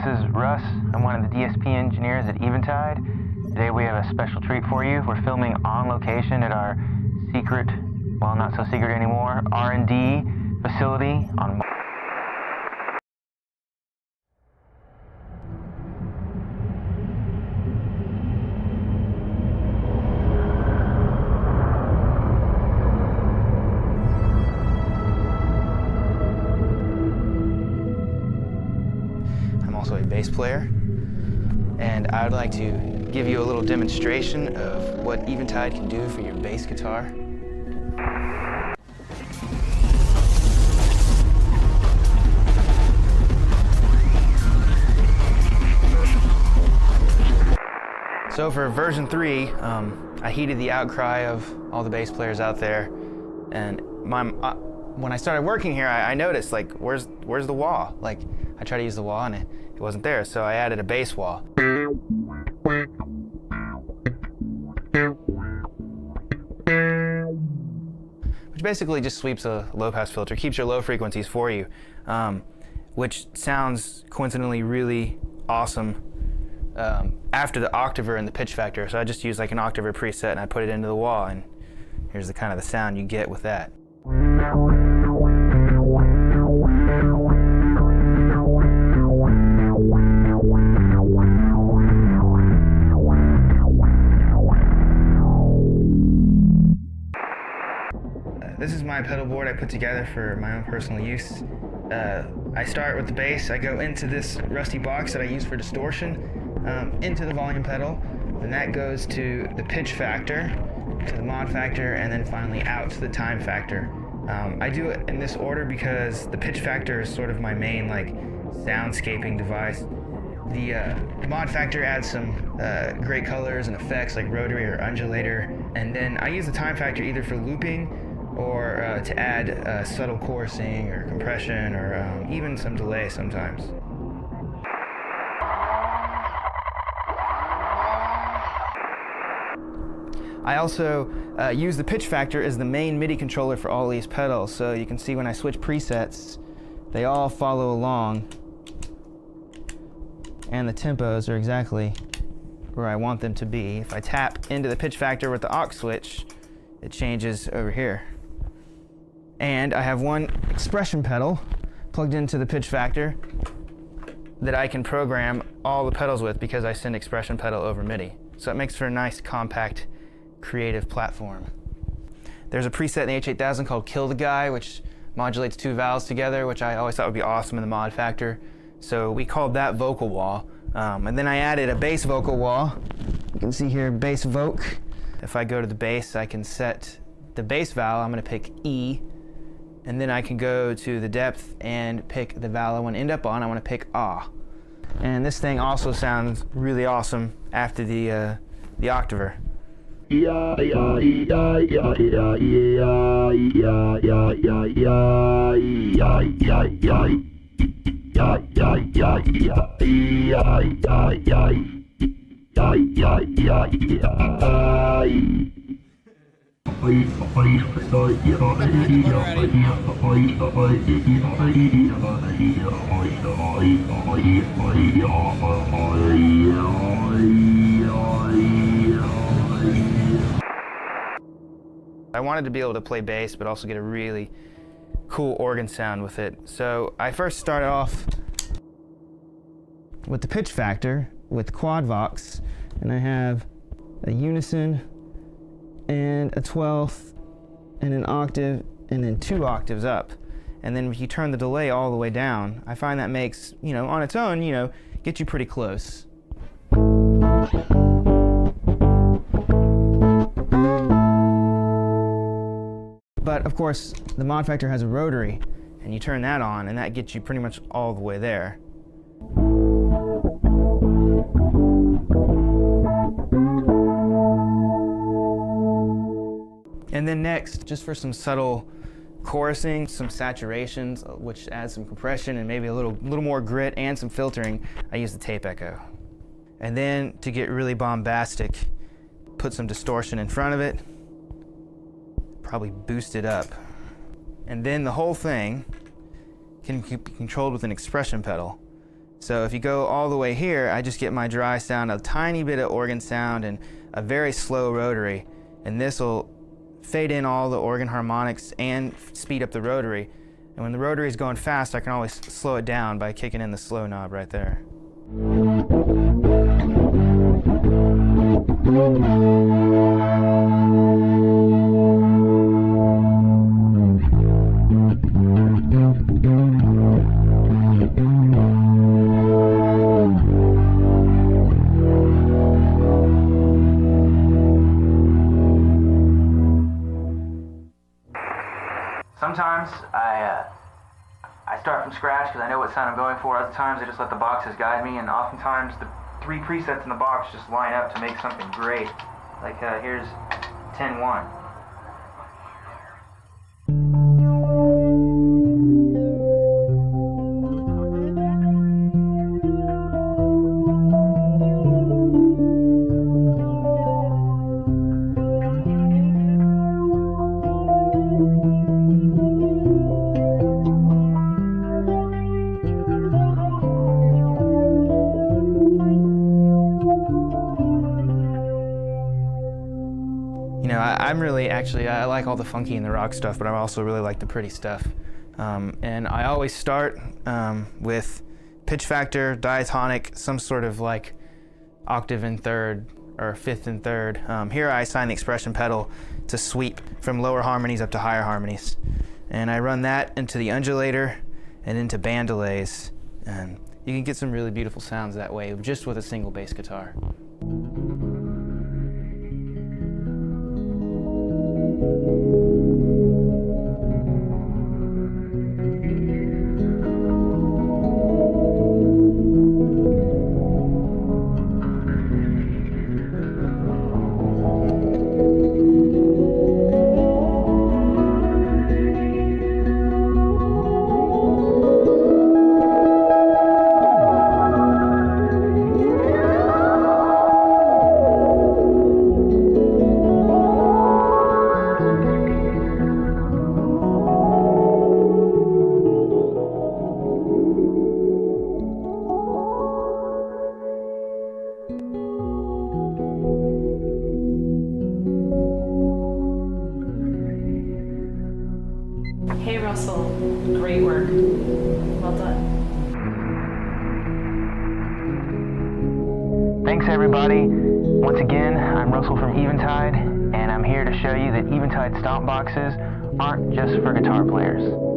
this is Russ. I'm one of the DSP engineers at Eventide. Today we have a special treat for you. We're filming on location at our secret, well, not so secret anymore, R&D facility on also a bass player, and I would like to give you a little demonstration of what Eventide can do for your bass guitar. So for version 3, I heeded the outcry of all the bass players out there, and when I started working here, I noticed, like, where's the wah? Like, I tried to use the wah and it wasn't there, so I added a bass wah. Which basically just sweeps a low-pass filter, keeps your low frequencies for you, which sounds coincidentally really awesome after the octaver and the PitchFactor. So I just used like an octaver preset and I put it into the wah, and here's the kind of the sound you get with that. This is my pedal board I put together for my own personal use. I start with the bass, I go into this rusty box that I use for distortion, into the volume pedal, then that goes to the PitchFactor, to the ModFactor, and then finally out to the TimeFactor. I do it in this order because the PitchFactor is sort of my main like soundscaping device. The ModFactor adds some great colors and effects like rotary or undulator, and then I use the TimeFactor either for looping or to add subtle chorusing or compression or even some delay sometimes. I also use the PitchFactor as the main MIDI controller for all these pedals, so you can see when I switch presets, they all follow along, and the tempos are exactly where I want them to be. If I tap into the PitchFactor with the aux switch, it changes over here. And I have one expression pedal plugged into the PitchFactor that I can program all the pedals with because I send expression pedal over MIDI. So it makes for a nice, compact, creative platform. There's a preset in the H8000 called Kill the Guy, which modulates 2 vowels together, which I always thought would be awesome in the ModFactor. So we called that vocal wah. And then I added a bass vocal wah. You can see here, bass voc. If I go to the bass, I can set the bass vowel. I'm going to pick E. And then I can go to the depth and pick the vowel I want to end up on. I want to pick ah. And this thing also sounds really awesome after the octaver. I wanted to be able to play bass, but also get a really cool organ sound with it. So I first started off with the PitchFactor with quad vox, and I have a unison and a 12th and an octave and then 2 octaves up. And then if you turn the delay all the way down, I find that makes, on its own, get you pretty close. But of course, the ModFactor has a rotary, and you turn that on, and that gets you pretty much all the way there. And then next, just for some subtle chorusing, some saturations, which adds some compression and maybe a little more grit and some filtering, I use the tape echo. And then to get really bombastic, put some distortion in front of it, probably boost it up. And then the whole thing can be controlled with an expression pedal. So if you go all the way here, I just get my dry sound, a tiny bit of organ sound, and a very slow rotary. And this will fade in all the organ harmonics and speed up the rotary. And when the rotary is going fast, I can always slow it down by kicking in the slow knob right there. Sometimes I start from scratch because I know what sound I'm going for. Other times I just let the boxes guide me, and oftentimes the 3 presets in the box just line up to make something great. Like here's 10-1. I like all the funky and the rock stuff, but I also really like the pretty stuff. And I always start with PitchFactor, diatonic, some sort of like octave and third or fifth and third. Here I assign the expression pedal to sweep from lower harmonies up to higher harmonies. And I run that into the undulator and into band delays. And you can get some really beautiful sounds that way, just with a single bass guitar. Hey Russell, great work. Well done. Thanks everybody. Once again, I'm Russell from Eventide, and I'm here to show you that Eventide stomp boxes aren't just for guitar players.